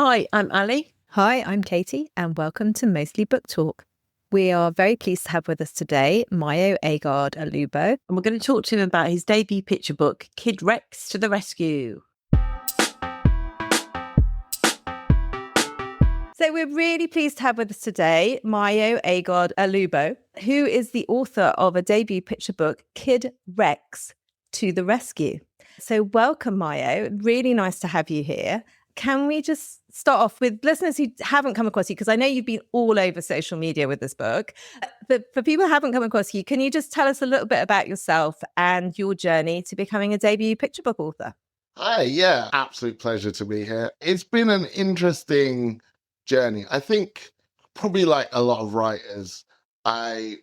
Hi, I'm Ali. Hi, I'm Katie, and welcome to Mostly Book Talk. We are very pleased to have with us today Mayo Agard-Olubo. And we're going to talk to him about his debut picture book, Kid Rex to the Rescue. So we're really pleased to have with us today Mayo Agard-Olubo, who is the author of a debut picture book, Kid Rex to the Rescue. So welcome, Mayo. Really nice to have you here. Can we just start off with listeners who haven't come across you? Because I know you've been all over social media with this book. But for people who haven't come across you, can you just tell us a little bit about yourself and your journey to becoming a debut picture book author? Hi, yeah, absolute pleasure to be here. It's been an interesting journey. I think probably like a lot of writers, I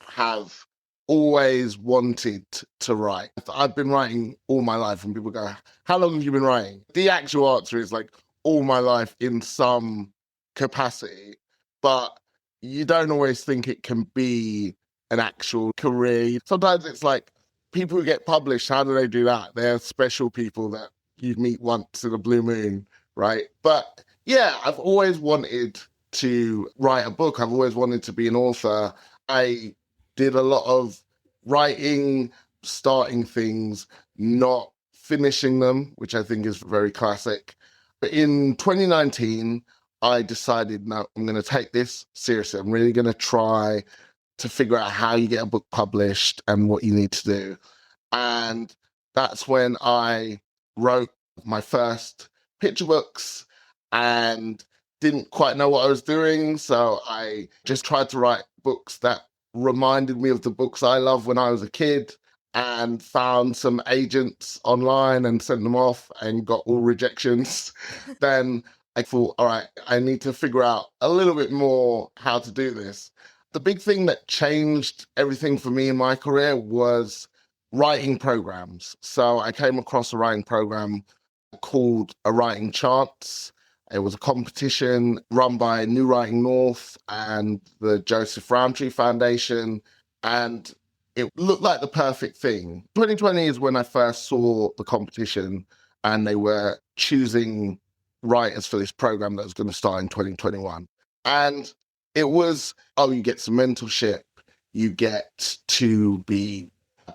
have always wanted to write. I've been writing all my life, and people go, how long have you been writing? The actual answer is like all my life in some capacity, but you don't always think it can be an actual career. Sometimes it's like people who get published, how do they do that? They're special people that you meet once in a blue moon, right? But yeah, I've always wanted to write a book. I've always wanted to be an author. I did a lot of writing, starting things, not finishing them, which I think is very classic. But in 2019, I decided, no, I'm going to take this seriously. I'm really going to try to figure out how you get a book published and what you need to do. And that's when I wrote my first picture books and didn't quite know what I was doing. So I just tried to write books that reminded me of the books I loved when I was a kid, and found some agents online and sent them off and got all rejections. Then I thought, all right, I need to figure out a little bit more how to do this. The big thing that changed everything for me in my career was writing programs. So I came across a writing program called A Writing Chance. It was a competition run by New Writing North and the Joseph Rowntree Foundation, and it looked like the perfect thing. 2020 is when I first saw the competition, and they were choosing writers for this program that was going to start in 2021. And it was, you get some mentorship, you get to be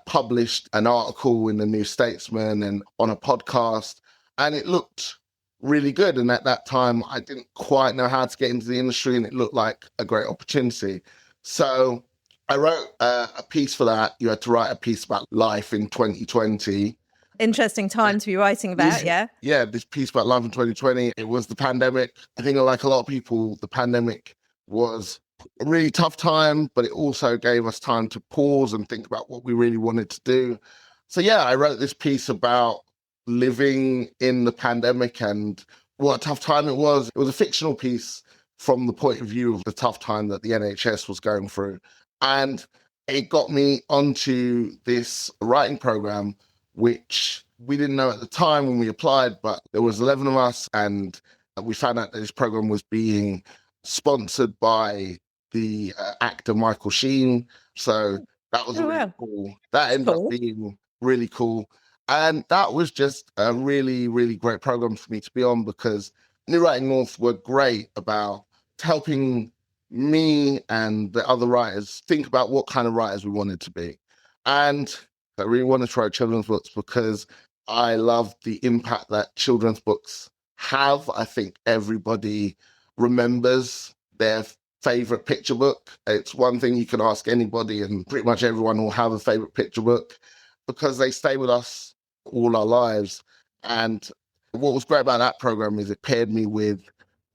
published an article in the New Statesman and on a podcast, and it looked really good. And at that time, I didn't quite know how to get into the industry, and it looked like a great opportunity. So I wrote a piece for that. You had to write a piece about life in 2020. Interesting time to be writing about, yeah? Yeah, this piece about life in 2020. It was the pandemic. I think like a lot of people, the pandemic was a really tough time, but it also gave us time to pause and think about what we really wanted to do. So yeah, I wrote this piece about living in the pandemic and what a tough time it was. It was a fictional piece from the point of view of the tough time that the NHS was going through. And it got me onto this writing program, which we didn't know at the time when we applied, but there was 11 of us, and we found out that this program was being sponsored by the actor Michael Sheen. So that was really cool. That ended up being really cool. And that was just a really, really great program for me to be on, because New Writing North were great about helping me and the other writers think about what kind of writers we wanted to be. And I really wanted to write children's books because I love the impact that children's books have. I think everybody remembers their favorite picture book. It's one thing you can ask anybody, and pretty much everyone will have a favorite picture book because they stay with us all our lives. And what was great about that program is it paired me with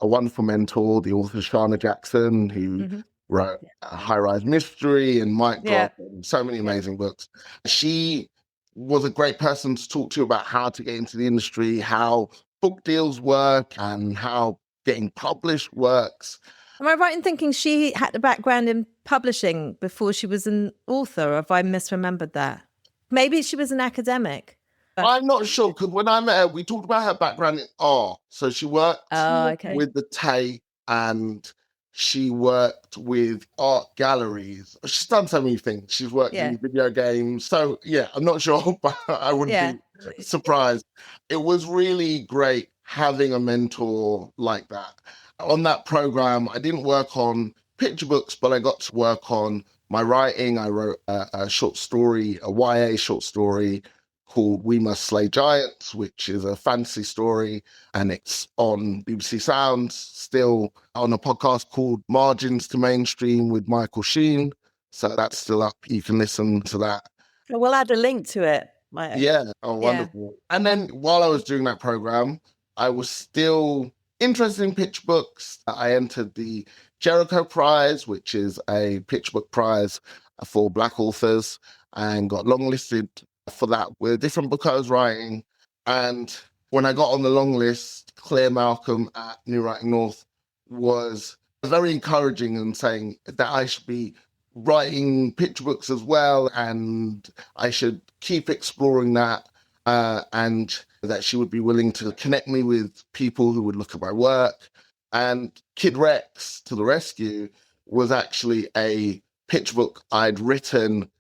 a wonderful mentor, the author Shana Jackson, who wrote High Rise Mystery and Mike Drop, and so many amazing books. She was a great person to talk to about how to get into the industry, how book deals work, and how getting published works. Am I right in thinking she had a background in publishing before she was an author, or have I misremembered that? Maybe she was an academic. I'm not sure, because when I met her, we talked about her background in art. So she worked with the Tate, and she worked with art galleries. She's done so many things. She's worked in video games. So yeah, I'm not sure, but I wouldn't be surprised. It was really great having a mentor like that. On that program, I didn't work on picture books, but I got to work on my writing. I wrote a short story, a YA short story called We Must Slay Giants, which is a fantasy story, and it's on BBC Sounds, still on a podcast called Margins to Mainstream with Michael Sheen. So that's still up. You can listen to that. We'll add a link to it. Yeah. Oh, wonderful. Yeah. And then while I was doing that program, I was still interested in picture books. I entered the Jericho Prize, which is a picture book prize for Black authors, and got longlisted for that with a different book I was writing. And when I got on the long list, Claire Malcolm at New Writing North was very encouraging and saying that I should be writing picture books as well, and I should keep exploring that, and that she would be willing to connect me with people who would look at my work. And Kid Rex to the Rescue was actually a picture book I'd written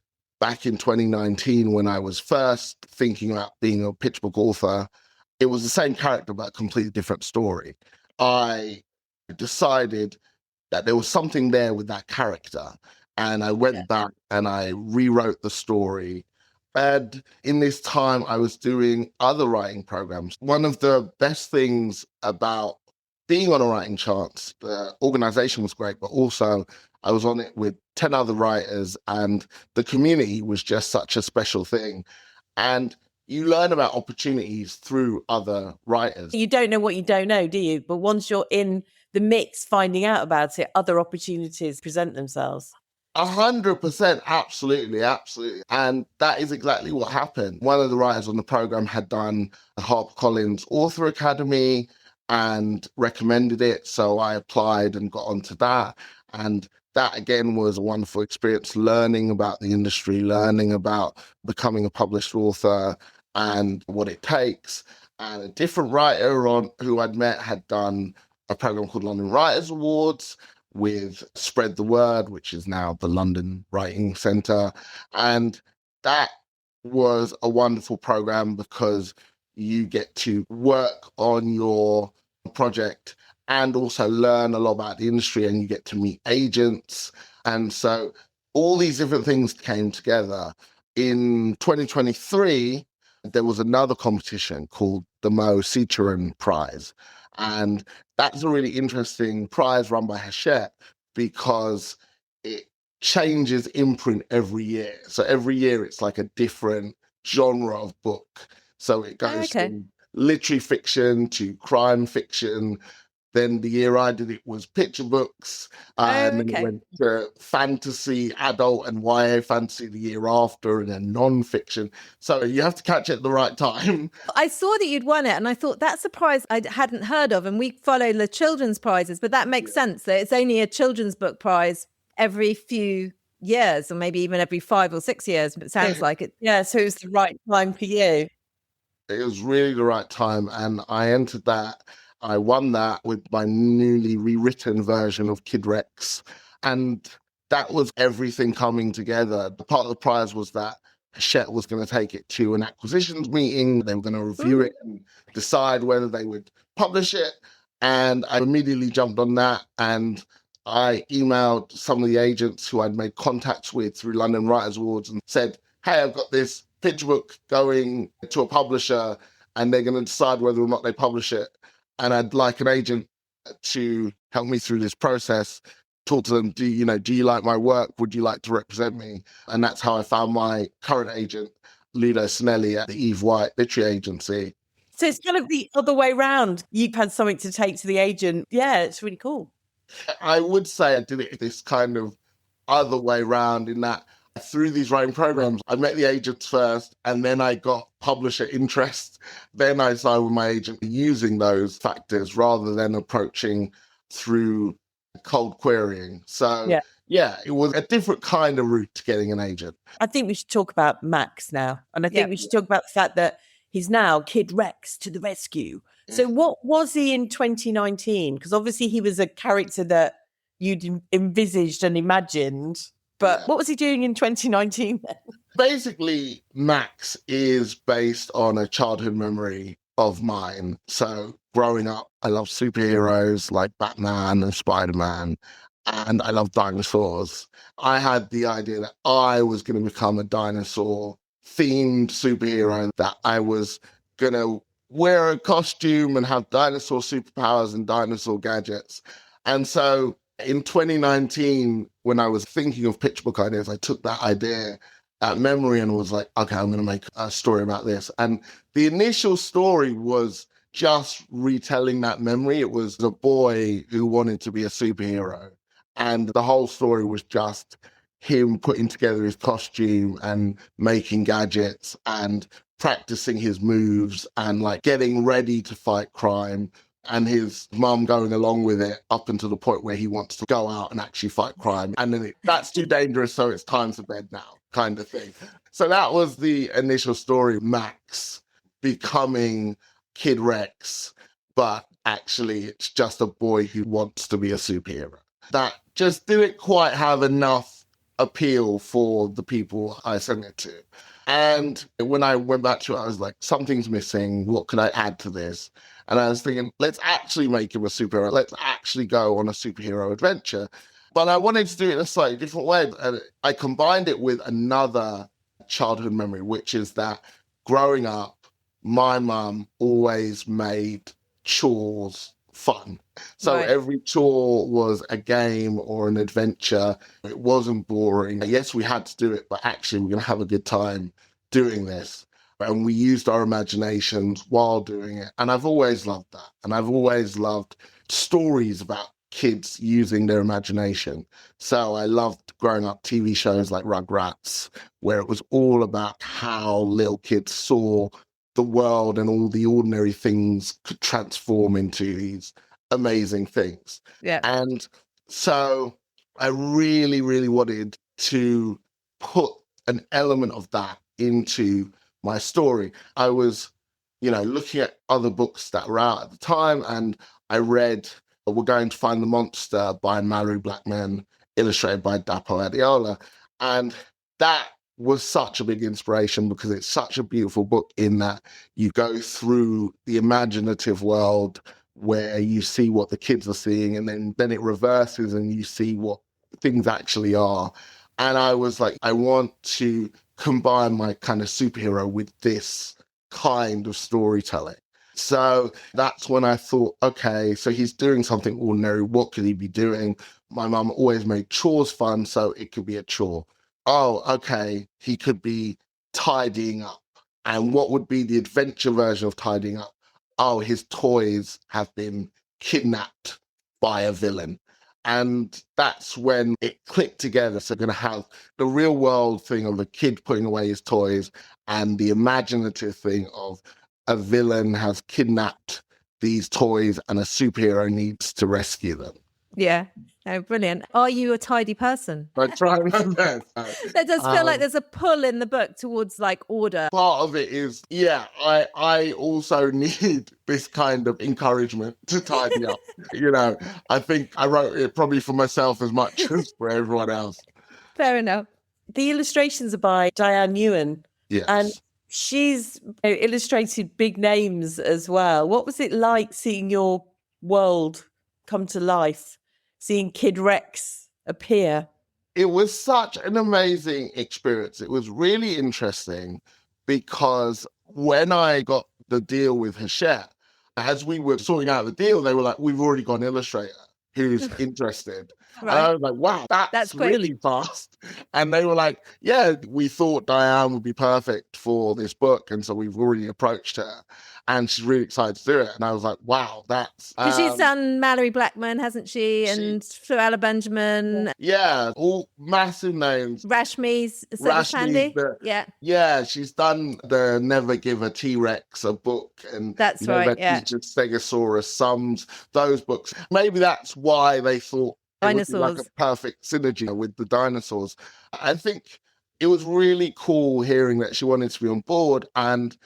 back in 2019 when I was first thinking about being a picture book author. It was the same character, but a completely different story. I decided that there was something there with that character, and I went back and I rewrote the story. And in this time, I was doing other writing programs. One of the best things about being on a writing chance, the organization was great, but also I was on it with 10 other writers, and the community was just such a special thing. And you learn about opportunities through other writers. You don't know what you don't know, do you? But once you're in the mix, finding out about it, other opportunities present themselves. 100%, absolutely. And that is exactly what happened. One of the writers on the program had done the HarperCollins Author Academy and recommended it. So I applied and got onto that. And that, again, was a wonderful experience, learning about the industry, learning about becoming a published author and what it takes. And a different writer who I'd met had done a program called London Writers Awards with Spread the Word, which is now the London Writing Centre. And that was a wonderful program because you get to work on your project and also learn a lot about the industry, and you get to meet agents. And so all these different things came together. In 2023, there was another competition called the Mayo Agard-Olubo Prize. And that's a really interesting prize run by Hachette because it changes imprint every year. So every year it's like a different genre of book. So it goes from literary fiction to crime fiction. Then the year I did it was picture books. And then it went to fantasy, adult and YA fantasy the year after, and then non-fiction. So you have to catch it at the right time. I saw that you'd won it, and I thought that's a prize I hadn't heard of. And we follow the children's prizes, but that makes sense that it's only a children's book prize every few years, or maybe even every 5 or 6 years. But it sounds like it. Yeah, so it was the right time for you. It was really the right time, and I entered that. I won that with my newly rewritten version of Kid Rex. And that was everything coming together. Part of the prize was that Hachette was going to take it to an acquisitions meeting. They were going to review it and decide whether they would publish it. And I immediately jumped on that. And I emailed some of the agents who I'd made contacts with through London Writers Awards and said, hey, I've got this picture book going to a publisher, and they're going to decide whether or not they publish it. And I'd like an agent to help me through this process. Talk to them, do you like my work? Would you like to represent me? And that's how I found my current agent, Ludo Sinelli at the Eve White Literary Agency. So it's kind of the other way around. You've had something to take to the agent. Yeah, it's really cool. I would say I did it this kind of other way around in that through these writing programs, I met the agents first, and then I got publisher interest. Then I started with my agent using those factors rather than approaching through cold querying. So yeah, it was a different kind of route to getting an agent. I think we should talk about Max now. And I think we should talk about the fact that he's now Kid Rex to the rescue. So what was he in 2019? Because obviously he was a character that you'd envisaged and imagined. But what was he doing in 2019 then? Basically, Max is based on a childhood memory of mine. So growing up, I loved superheroes like Batman and Spider-Man, and I love dinosaurs. I had the idea that I was going to become a dinosaur themed superhero, that I was going to wear a costume and have dinosaur superpowers and dinosaur gadgets. And so in 2019, when I was thinking of pitch book ideas, I took that idea at memory and was like, okay, I'm going to make a story about this. And the initial story was just retelling that memory. It was a boy who wanted to be a superhero. And the whole story was just him putting together his costume and making gadgets and practicing his moves and like getting ready to fight crime, and his mum going along with it up until the point where he wants to go out and actually fight crime. And then that's too dangerous, so it's time for bed now, kind of thing. So that was the initial story, Max becoming Kid Rex, but actually it's just a boy who wants to be a superhero. That just didn't quite have enough appeal for the people I sent it to. And when I went back to it, I was like, something's missing. What could I add to this? And I was thinking, let's actually make him a superhero. Let's actually go on a superhero adventure. But I wanted to do it in a slightly different way. And I combined it with another childhood memory, which is that growing up, my mum always made chores fun. So every chore was a game or an adventure. It wasn't boring. Yes, we had to do it, but actually we're going to have a good time doing this. And we used our imaginations while doing it. And I've always loved that. And I've always loved stories about kids using their imagination. So I loved growing up TV shows like Rugrats, where it was all about how little kids saw the world and all the ordinary things could transform into these amazing things. Yeah. And so I really, really wanted to put an element of that into my story. I was, looking at other books that were out at the time, and I read We're Going to Find the Monster by Mallory Blackman, illustrated by Dapo Adiola. And that was such a big inspiration because it's such a beautiful book in that you go through the imaginative world where you see what the kids are seeing, and then it reverses and you see what things actually are. And I was like, I want to combine my kind of superhero with this kind of storytelling. So that's when I thought, okay, so he's doing something ordinary. What could he be doing? My mum always made chores fun, so it could be a chore. Oh, okay, he could be tidying up. And what would be the adventure version of tidying up? Oh, his toys have been kidnapped by a villain. And that's when it clicked together. So we're going to have the real world thing of a kid putting away his toys and the imaginative thing of a villain has kidnapped these toys and a superhero needs to rescue them. Yeah. Oh, brilliant. Are you a tidy person? I try my best. There does feel like there's a pull in the book towards like order. Part of it is, I also need this kind of encouragement to tidy up. I think I wrote it probably for myself as much as for everyone else. Fair enough. The illustrations are by Diane Ewan. Yes. And she's illustrated big names as well. What was it like seeing your world come to life, seeing Kid Rex appear? It was such an amazing experience. It was really interesting because when I got the deal with Hachette, as we were sorting out the deal, they were like, we've already got an illustrator who's interested. Right. And I was like, wow, that's really fast. And they were like, yeah, we thought Diane would be perfect for this book. And so we've already approached her and she's really excited to do it. And I was like, wow, that's... Because she's done Mallory Blackman, hasn't she? And Suella Benjamin. Yeah, all massive names. Rashmi's Sandy. Yeah, she's done the Never Give a T-Rex a book. And that's right, yeah. Stegosaurus Sums, those books. Maybe that's why they thought dinosaurs. It would be like a perfect synergy with the dinosaurs. I think it was really cool hearing that she wanted to be on board, and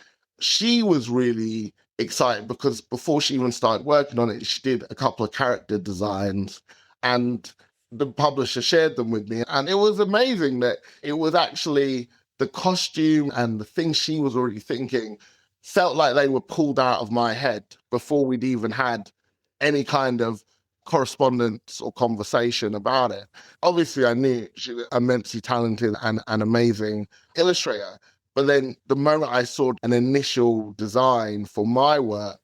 she was really excited because before she even started working on it, she did a couple of character designs and the publisher shared them with me. And it was amazing that it was actually the costume and the things she was already thinking felt like they were pulled out of my head before we'd even had any kind of correspondence or conversation about it. Obviously, I knew she was immensely talented and an amazing illustrator. But then the moment I saw an initial design for my work,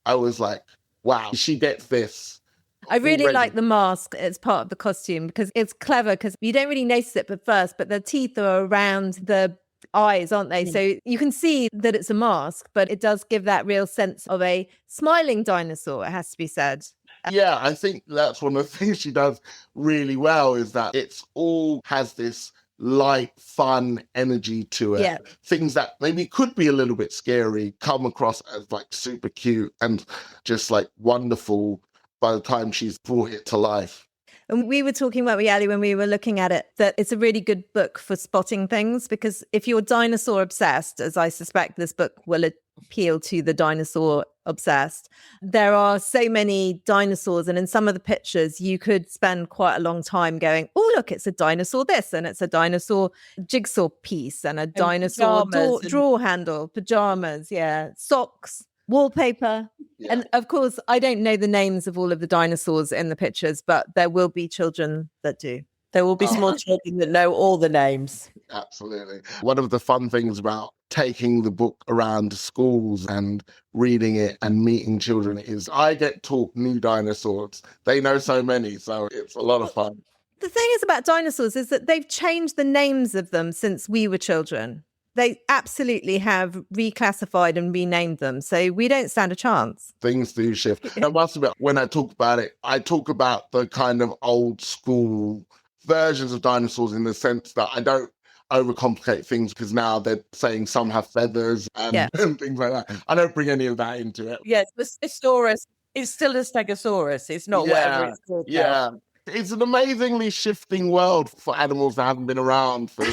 I was like, wow, she gets this. I really already. like the mask as part of the costume because it's clever because you don't really notice it at first, but the teeth are around the eyes, aren't they? So you can see that it's a mask, but it does give that real sense of a smiling dinosaur, it has to be said. Yeah, I think that's one of the things she does really well, is that it's all has this light, fun energy to it. Yeah. Things that maybe could be a little bit scary come across as like super cute and just like wonderful by the time she's brought it to life. And we were talking about Ali when we were looking at it, that it's a really good book for spotting things, because if you're dinosaur obsessed, as I suspect this book will appeal to the dinosaur obsessed, there are so many dinosaurs, and in some of the pictures you could spend quite a long time going, oh look, it's a dinosaur this, and it's a dinosaur jigsaw piece, and a dinosaur drawer handle, pajamas, socks, wallpaper. Yeah. And of course, I don't know the names of all of the dinosaurs in the pictures, but there will be children that do. There will be small children that know all the names. Absolutely. One of the fun things about taking the book around schools and reading it and meeting children is I get taught new dinosaurs. They know so many, so it's a lot of fun. The thing is about dinosaurs is that they've changed the names of them since we were children. They absolutely have reclassified and renamed them. So we don't stand a chance. Things do shift. I must admit, when I talk about it, I talk about the kind of old school versions of dinosaurs in the sense that I don't overcomplicate things, because now they're saying some have feathers and things like that. I don't bring any of that into it. Yes, the Stegosaurus is still a Stegosaurus. It's not whatever it's called. Yeah. It's an amazingly shifting world for animals that haven't been around for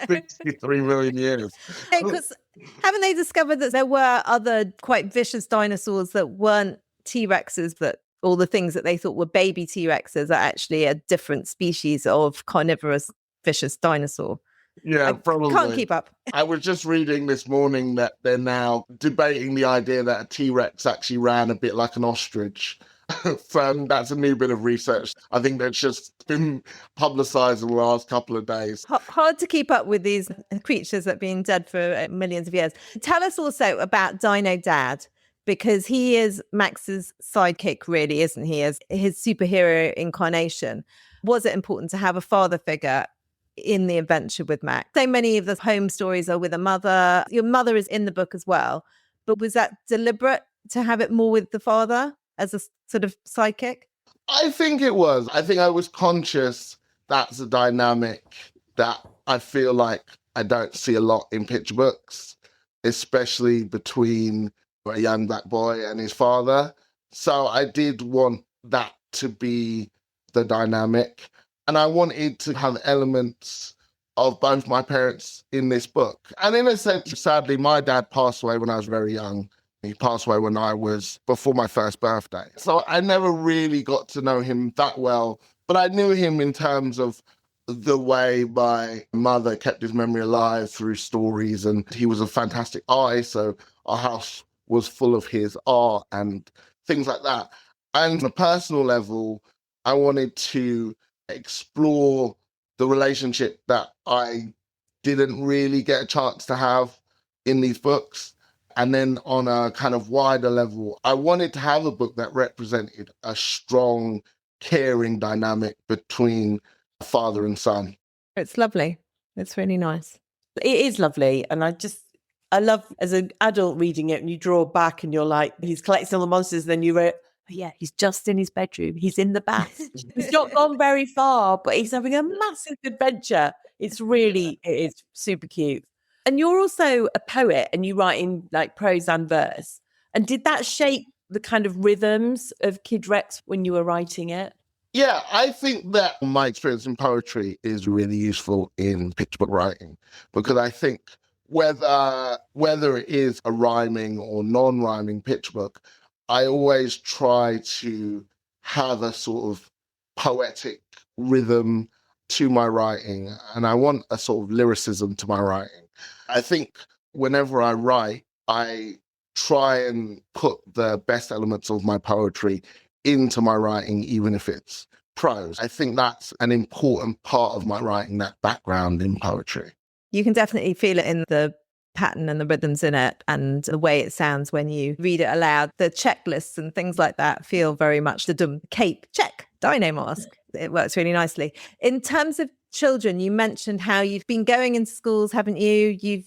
63 million years. Because haven't they discovered that there were other quite vicious dinosaurs that weren't T-Rexes, that all the things that they thought were baby T-Rexes are actually a different species of carnivorous vicious dinosaur? Yeah, probably. Can't keep up. I was just reading this morning that they're now debating the idea that a T-Rex actually ran a bit like an ostrich. So that's a new bit of research. I think that's just been publicized in the last couple of days. Hard to keep up with these creatures that have been dead for millions of years. Tell us also about Dino Dad, because he is Max's sidekick, really, isn't he, as his superhero incarnation. Was it important to have a father figure in the adventure with Max? So many of the home stories are with a mother. Your mother is in the book as well. But was that deliberate to have it more with the father as a sort of sidekick? I think it was. I think I was conscious that's a dynamic that I feel like I don't see a lot in picture books, especially between a young black boy and his father. So I did want that to be the dynamic. And I wanted to have elements of both my parents in this book. And in a sense, sadly, my dad passed away when I was very young. He passed away when I was before my first birthday. So I never really got to know him that well, but I knew him in terms of the way my mother kept his memory alive through stories. And he was a fantastic artist, so our house was full of his art and things like that. And on a personal level, I wanted to explore the relationship that I didn't really get a chance to have in these books. And then on a kind of wider level, I wanted to have a book that represented a strong, caring dynamic between father and son. It's lovely. It's really nice. It is lovely. And I love as an adult reading it, and you draw back and you're like, he's collecting all the monsters. Then you wrote, oh yeah, he's just in his bedroom. He's in the bath. He's not gone very far, but he's having a massive adventure. It is super cute. And you're also a poet, and you write in like prose and verse. And did that shape the kind of rhythms of Kid Rex when you were writing it? Yeah, I think that my experience in poetry is really useful in picture book writing, because I think whether it is a rhyming or non-rhyming picture book, I always try to have a sort of poetic rhythm to my writing, and I want a sort of lyricism to my writing. I think whenever I write, I try and put the best elements of my poetry into my writing, even if it's prose. I think that's an important part of my writing, that background in poetry. You can definitely feel it in the pattern and the rhythms in it and the way it sounds when you read it aloud. The checklists and things like that feel very much the dum cape, check, dino mask. It works really nicely. In terms of children, you mentioned how you've been going into schools, haven't you? You've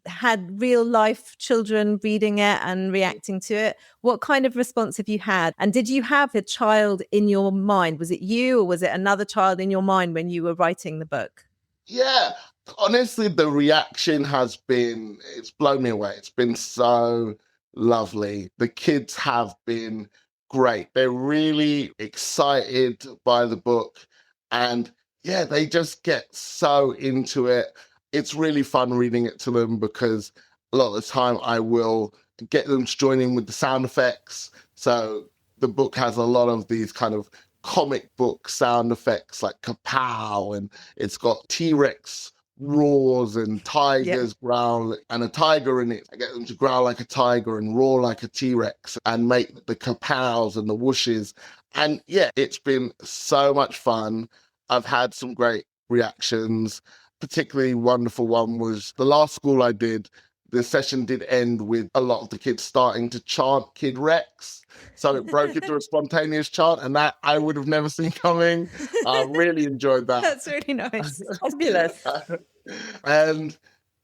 had real life children reading it and reacting to it. What kind of response have you had? And did you have a child in your mind? Was it you or was it another child in your mind when you were writing the book? Yeah, honestly, the reaction has been, it's blown me away. It's been so lovely. The kids have been great. They're really excited by the book. And yeah, they just get so into it. It's really fun reading it to them because a lot of the time I will get them to join in with the sound effects. So the book has a lot of these kind of comic book sound effects like kapow, and it's got T-Rex roars and tigers growl, and a tiger in it. I get them to growl like a tiger and roar like a T-Rex and make the kapows and the whooshes. And yeah, it's been so much fun. I've had some great reactions. Particularly wonderful one was the last school I did. The session did end with a lot of the kids starting to chant Kid Rex. So it broke into a spontaneous chant, and that I would have never seen coming. I really enjoyed that. That's really nice. Fabulous. And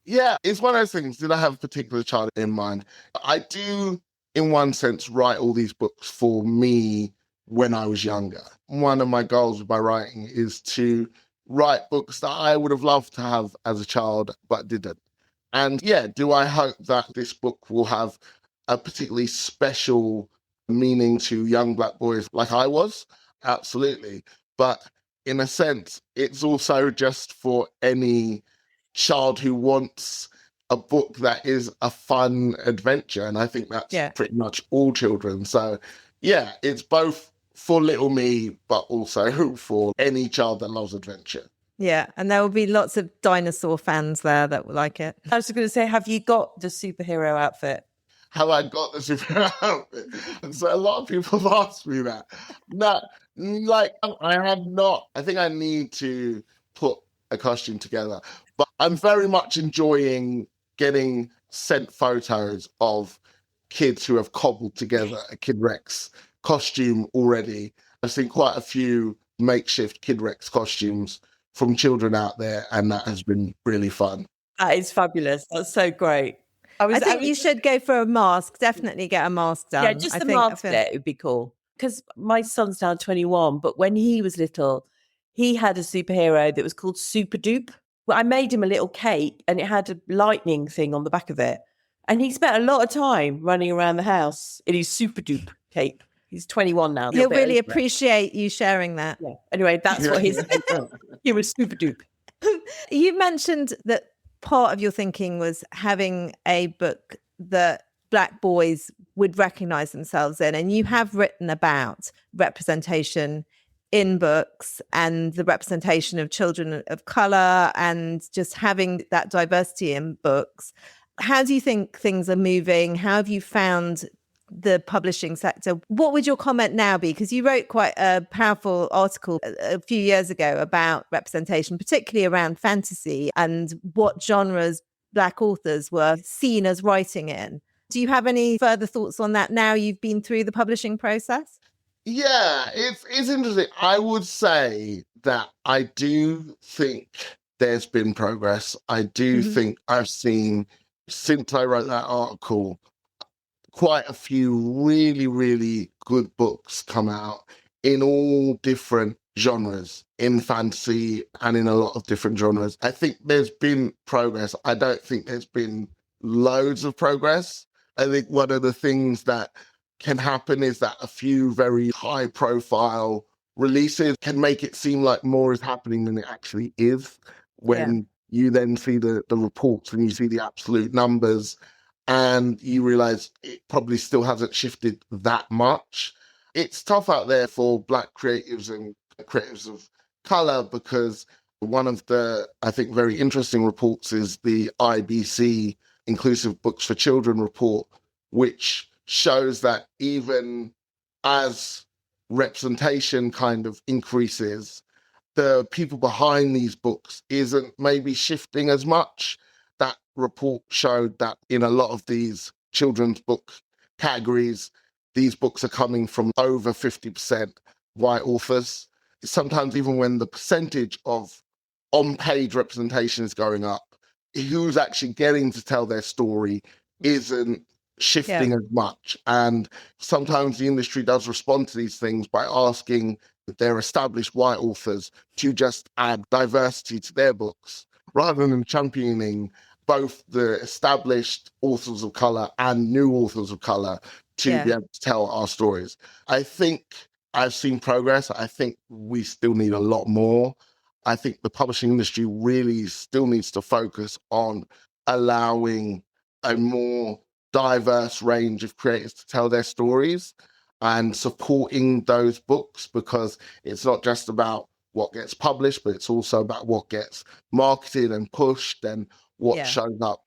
yeah, it's one of those things. Did I have a particular child in mind? I do, in one sense, write all these books for me when I was younger. One of my goals with my writing is to write books that I would have loved to have as a child, but didn't. And yeah, do I hope that this book will have a particularly special meaning to young Black boys like I was? Absolutely. But in a sense, it's also just for any child who wants a book that is a fun adventure. And I think that's pretty much all children. So yeah, it's both for little me, but also for any child that loves adventure. Yeah, and there will be lots of dinosaur fans there that will like it. I was going to say, have you got the superhero outfit? Have I got the superhero outfit? So a lot of people have asked me that. No, like I have not. I think I need to put a costume together. But I'm very much enjoying getting sent photos of kids who have cobbled together a Kid Rex costume already. I've seen quite a few makeshift Kid Rex costumes from children out there, and that has been really fun. That is fabulous. That's so great. I think you should go for a mask. Definitely get a mask done. Yeah, just the mask bit would be cool. Because my son's now 21, but when he was little, he had a superhero that was called Super Dupe. Well, I made him a little cape and it had a lightning thing on the back of it. And he spent a lot of time running around the house in his Super Dupe cape. He's 21 now. He'll really appreciate you sharing that. Yeah. Anyway, that's what he was Super Dupe. You mentioned that part of your thinking was having a book that Black boys would recognize themselves in. And you have written about representation in books and the representation of children of color and just having that diversity in books. How do you think things are moving? How have you found the publishing sector? What would your comment now be? Because you wrote quite a powerful article a few years ago about representation, particularly around fantasy and what genres Black authors were seen as writing in. Do you have any further thoughts on that now you've been through the publishing process? Yeah, it's interesting. I would say that I do think there's been progress. I do think I've seen, since I wrote that article, quite a few really, really good books come out in all different genres, in fantasy and in a lot of different genres. I think there's been progress. I don't think there's been loads of progress. I think one of the things that can happen is that a few very high profile releases can make it seem like more is happening than it actually is when you then see the reports and you see the absolute numbers and you realize it probably still hasn't shifted that much. It's tough out there for Black creatives and creatives of color because one of the, I think, very interesting reports is the IBC Inclusive Books for Children report, which shows that even as representation kind of increases, the people behind these books isn't maybe shifting as much. That report showed that in a lot of these children's book categories, these books are coming from over 50% white authors. Sometimes even when the percentage of on-page representation is going up, who's actually getting to tell their story isn't shifting as much. And sometimes the industry does respond to these things by asking their established white authors to just add diversity to their books, rather than championing both the established authors of color and new authors of color to be able to tell our stories. I think I've seen progress. I think we still need a lot more. I think the publishing industry really still needs to focus on allowing a more diverse range of creators to tell their stories and supporting those books, because it's not just about what gets published, but it's also about what gets marketed and pushed and what shows up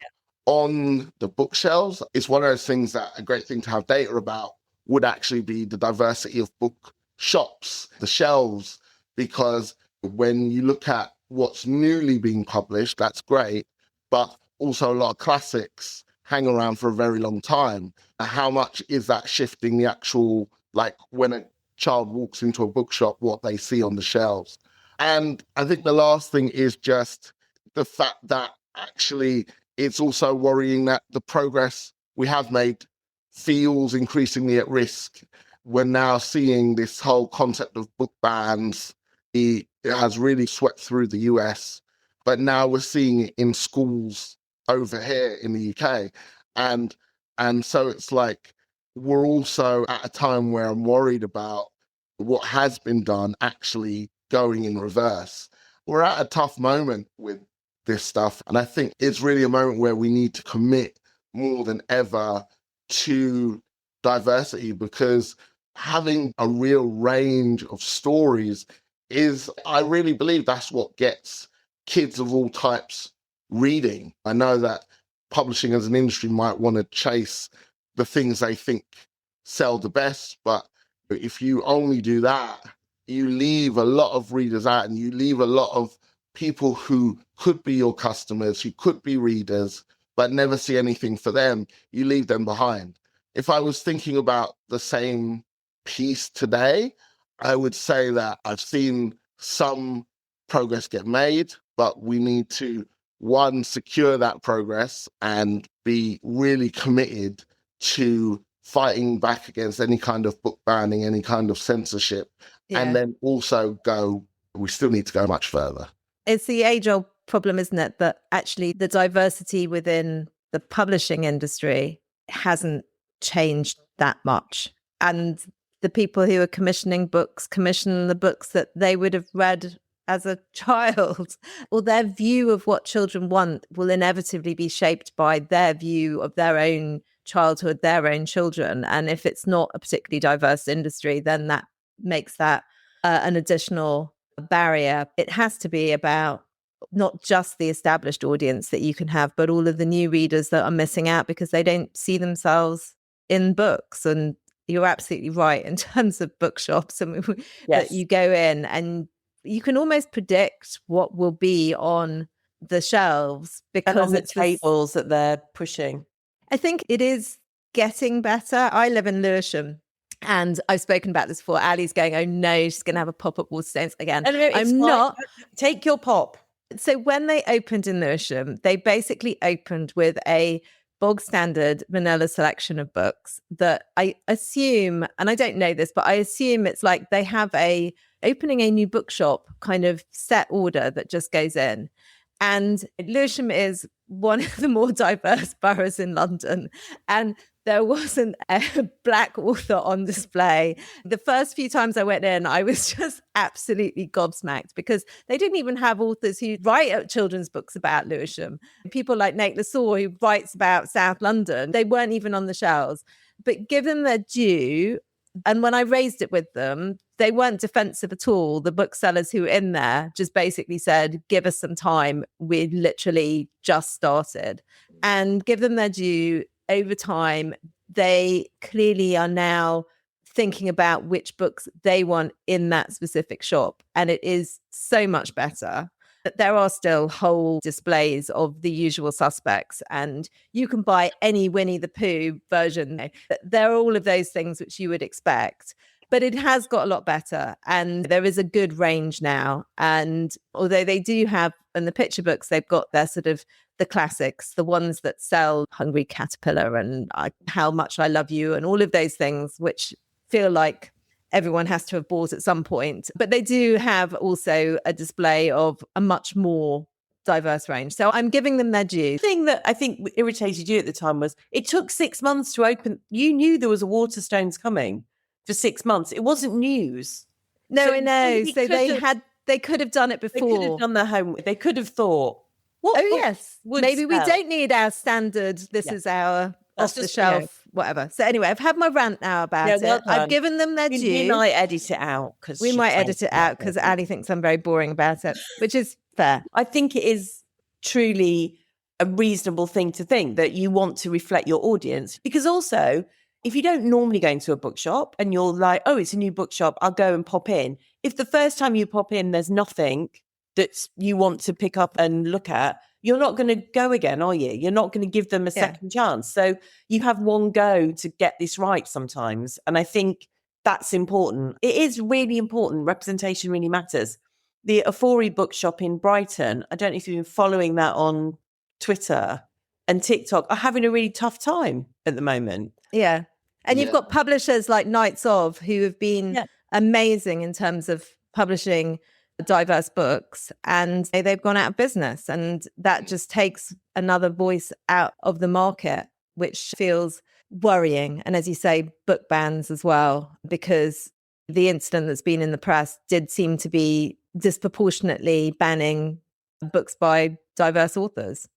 on the bookshelves. It's one of those things that a great thing to have data about would actually be the diversity of book shops, the shelves, because when you look at what's newly being published, that's great, but also a lot of classics hang around for a very long time. How much is that shifting the actual, like when a child walks into a bookshop, what they see on the shelves? And I think the last thing is just the fact that actually it's also worrying that the progress we have made feels increasingly at risk. We're now seeing this whole concept of book bans. It has really swept through the US, but now we're seeing it in schools over here in the UK. And so it's like, we're also at a time where I'm worried about what has been done actually going in reverse. We're at a tough moment with this stuff. And I think it's really a moment where we need to commit more than ever to diversity, because having a real range of stories is, I really believe that's what gets kids of all types reading. I know that publishing as an industry might want to chase the things they think sell the best, but if you only do that, you leave a lot of readers out, and you leave a lot of people who could be your customers, who could be readers, but never see anything for them. You leave them behind. If I was thinking about the same piece today, I would say that I've seen some progress get made, but we need to, one, secure that progress and be really committed to fighting back against any kind of book banning, any kind of censorship, and then also we still need to go much further. It's the age-old problem, isn't it, that actually the diversity within the publishing industry hasn't changed that much. And the people who are commissioning books commission the books that they would have read as a child, or their view of what children want will inevitably be shaped by their view of their own childhood, their own children. And if it's not a particularly diverse industry, then that makes that an additional barrier. It has to be about not just the established audience that you can have, but all of the new readers that are missing out because they don't see themselves in books. And you're absolutely right in terms of bookshops, and that you go in and you can almost predict what will be on the shelves because and on the tables that they're pushing. I think it is getting better. I live in Lewisham, and I've spoken about this before. Ali's going, oh no, she's going to have a pop-up Waterstones again. No, I'm not. Take your pop. So when they opened in Lewisham, they basically opened with a bog standard vanilla selection of books that I assume, and I don't know this, but I assume it's like they have opening a new bookshop kind of set order that just goes in. And Lewisham is one of the more diverse boroughs in London. And there wasn't a black author on display. The first few times I went in, I was just absolutely gobsmacked because they didn't even have authors who write children's books about Lewisham. People like Nate Lassaw, who writes about South London, they weren't even on the shelves. But give them their due. And when I raised it with them, they weren't defensive at all. The booksellers who were in there just basically said, give us some time. We literally just started. And give them their due. Over time, they clearly are now thinking about which books they want in that specific shop. And it is so much better. But there are still whole displays of the usual suspects, and you can buy any Winnie the Pooh version. There are all of those things which you would expect. But it has got a lot better, and there is a good range now. And although they do have, in the picture books, they've got their sort of the classics, the ones that sell Hungry Caterpillar and How Much I Love You and all of those things, which feel like everyone has to have bought at some point. But they do have also a display of a much more diverse range. So I'm giving them their due. The thing that I think irritated you at the time was it took 6 months to open. You knew there was a Waterstones coming for 6 months. It wasn't news. No, So I know. he So they could have done it They before. could have done their homework. They could have thought, what Oh, books yes. would Maybe we sell? don't need our standard, this is our That's off the just, shelf, whatever. So anyway, I've had my rant now about Yeah, well it. I've done. given them their We due. might edit it out because We might edit it out because Ali thinks I'm very boring about it, which is fair. I think it is truly a reasonable thing to think that you want to reflect your audience, because also if you don't normally go into a bookshop and you're like, oh, it's a new bookshop, I'll go and pop in. If the first time you pop in, there's nothing that you want to pick up and look at, you're not going to go again, are you? You're not going to give them a second chance. So you have one go to get this right sometimes. And I think that's important. It is really important. Representation really matters. The Afori bookshop in Brighton, I don't know if you've been following that on Twitter and TikTok, are having a really tough time at the moment. Yeah. And you've got publishers like Knights of who have been amazing in terms of publishing diverse books, and they've gone out of business. And that just takes another voice out of the market, which feels worrying. And as you say, book bans as well, because the incident that's been in the press did seem to be disproportionately banning books by diverse authors.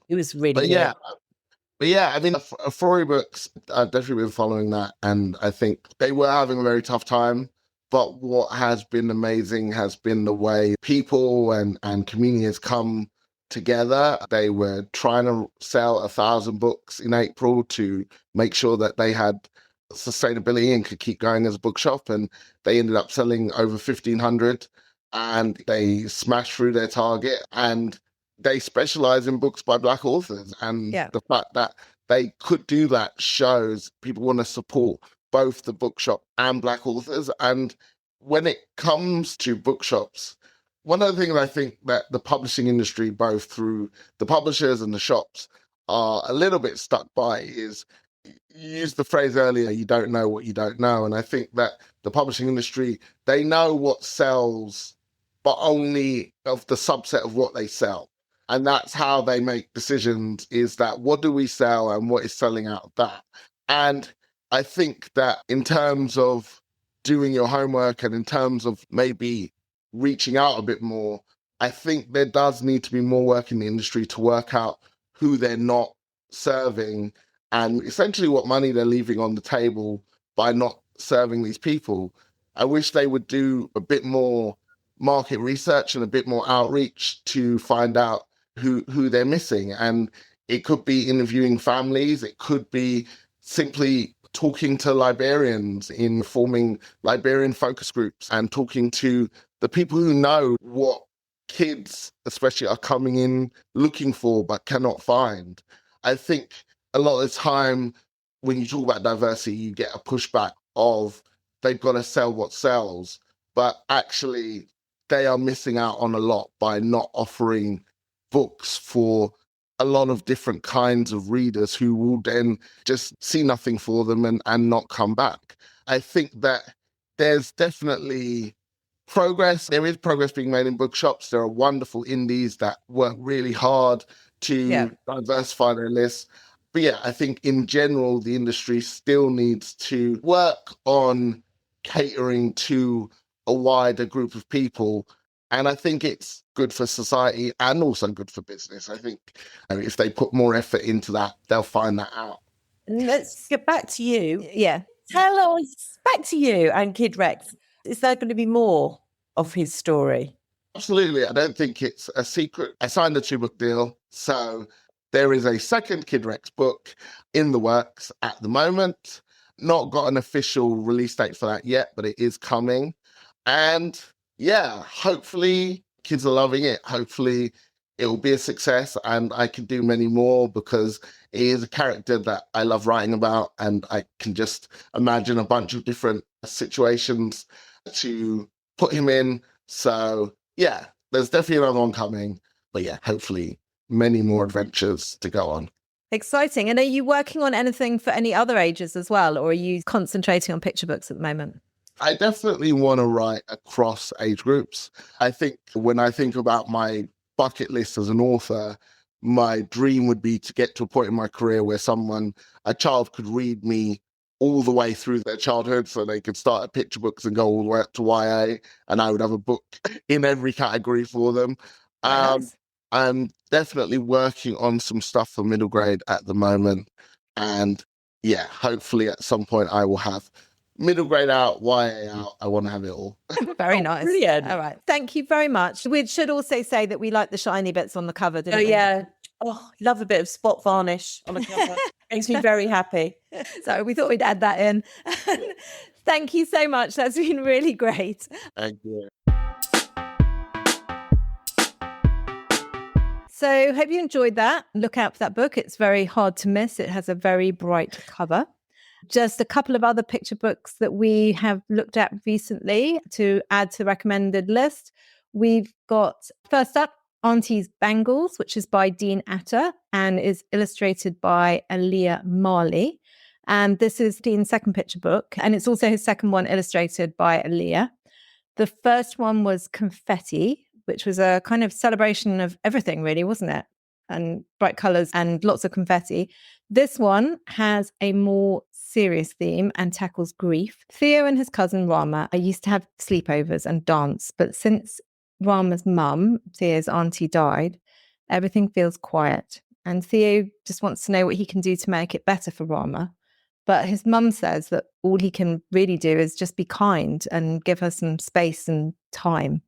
It was really But yeah, I mean, Afori books, I've definitely been following that, and I think they were having a very tough time. But what has been amazing has been the way people and community has come together. They were trying to sell 1,000 books in April to make sure that they had sustainability and could keep going as a bookshop. And they ended up selling over 1,500, and they smashed through their target. And they specialize in books by Black authors. And the fact that they could do that shows people want to support both the bookshop and Black authors. And when it comes to bookshops, one of the things I think that the publishing industry, both through the publishers and the shops, are a little bit stuck by is, you used the phrase earlier, you don't know what you don't know. And I think that the publishing industry, they know what sells, but only of the subset of what they sell. And that's how they make decisions, is that what do we sell and what is selling out of that. And I think that in terms of doing your homework and in terms of maybe reaching out a bit more, I think there does need to be more work in the industry to work out who they're not serving and essentially what money they're leaving on the table by not serving these people. I wish they would do a bit more market research and a bit more outreach to find out who they're missing. And it could be interviewing families, it could be simply talking to librarians in forming librarian focus groups and talking to the people who know what kids especially are coming in looking for but cannot find. I think a lot of the time when you talk about diversity, you get a pushback of they've got to sell what sells, but actually they are missing out on a lot by not offering books for a lot of different kinds of readers who will then just see nothing for them and not come back. I think that there's definitely progress. There is progress being made in bookshops. There are wonderful indies that work really hard to diversify their lists. But yeah, I think in general, the industry still needs to work on catering to a wider group of people. And I think it's good for society and also good for business. I think if they put more effort into that, they'll find that out. Let's get back to you. Yeah. Tell us, back to you and Kid Rex. Is there going to be more of his story? Absolutely. I don't think it's a secret. I signed a 2-book deal. So There is a second Kid Rex book in the works at the moment. Not got an official release date for that yet, but it is coming. And yeah, hopefully kids are loving it. Hopefully it will be a success and I can do many more, because he is a character that I love writing about, and I can just imagine a bunch of different situations to put him in. So yeah, there's definitely another one coming. But yeah, hopefully many more adventures to go on. Exciting. And are you working on anything for any other ages as well, or are you concentrating on picture books at the moment? I definitely want to write across age groups. I think when I think about my bucket list as an author, my dream would be to get to a point in my career where a child could read me all the way through their childhood, so they could start at picture books and go all the way up to YA, and I would have a book in every category for them. Nice. I'm definitely working on some stuff for middle grade at the moment. And yeah, hopefully at some point I will have middle grade out, YA out. I want to have it all. Very nice. Brilliant. All right. Thank you very much. We should also say that we like the shiny bits on the cover, didn't we? Yeah. Oh, love a bit of spot varnish on a cover. Makes me very happy. So we thought we'd add that in. Thank you so much. That's been really great. Thank you. So hope you enjoyed that. Look out for that book. It's very hard to miss. It has a very bright cover. Just a couple of other picture books that we have looked at recently to add to the recommended list. We've got, first up, Auntie's Bangles, which is by Dean Atter and is illustrated by Aaliyah Marley. And this is Dean's second picture book, and it's also his second one illustrated by Aaliyah. The first one was Confetti, which was a kind of celebration of everything, really, wasn't it? And bright colours and lots of confetti. This one has a more serious theme and tackles grief. Theo and his cousin Rama are used to have sleepovers and dance, but since Rama's mum, Theo's auntie, died, everything feels quiet. And Theo just wants to know what he can do to make it better for Rama. But his mum says that all he can really do is just be kind and give her some space and time.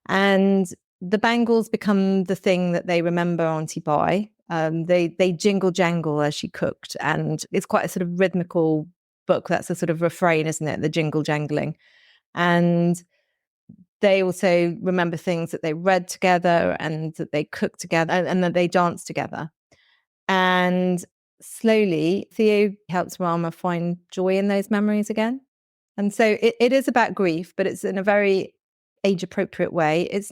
And the bangles become the thing that they remember Auntie by. They jingle jangle as she cooked, and it's quite a sort of rhythmical book. That's a sort of refrain, isn't it? The jingle jangling. And they also remember things that they read together and that they cooked together and that they danced together. And slowly, Theo helps Rama find joy in those memories again. And so it is about grief, but it's in a very age-appropriate way. It is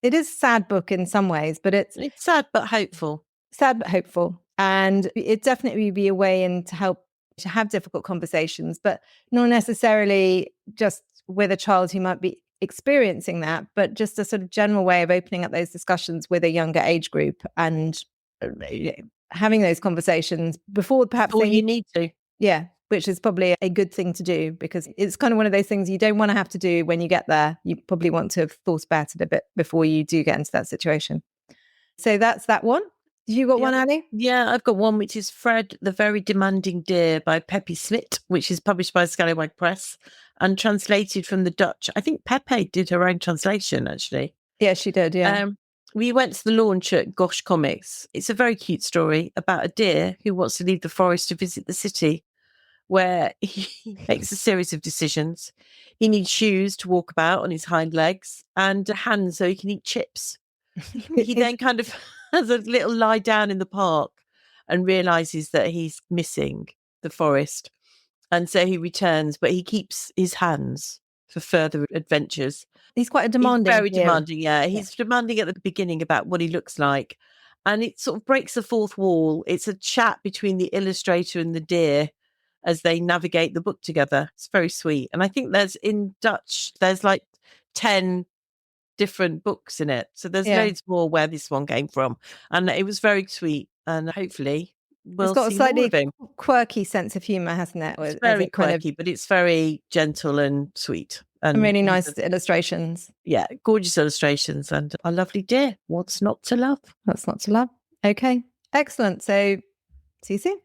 a sad book in some ways, but it's sad but hopeful. Sad but hopeful. And it definitely be a way in to help to have difficult conversations, but not necessarily just with a child who might be experiencing that, but just a sort of general way of opening up those discussions with a younger age group and having those conversations before perhaps you need to. Yeah, which is probably a good thing to do, because it's kind of one of those things you don't want to have to do when you get there. You probably want to have thought about it a bit before you do get into that situation. So that's that one. You got one, Ali? Yeah, I've got one, which is Fred, the Very Demanding Deer by Pepe Smit, which is published by Scallywag Press and translated from the Dutch. I think Pepe did her own translation, actually. Yeah, she did, yeah. We went to the launch at Gosh Comics. It's a very cute story about a deer who wants to leave the forest to visit the city, where he makes a series of decisions. He needs shoes to walk about on his hind legs and hands so he can eat chips. He then kind of has a little lie down in the park and realizes that he's missing the forest. And so he returns, but he keeps his hands for further adventures. He's quite a demanding. He's very demanding, yeah. He's demanding at the beginning about what he looks like. And it sort of breaks the fourth wall. It's a chat between the illustrator and the deer as they navigate the book together. It's very sweet. And I think in Dutch, there's like 10 different books in it. So there's loads more where this one came from. And it was very sweet. And hopefully we'll see more of him. It's got a slightly quirky sense of humour, hasn't it? It's very quirky, but it's very gentle and sweet. And really nice illustrations. Yeah, gorgeous illustrations and a lovely deer. What's not to love? What's not to love? Okay, excellent. So see you soon.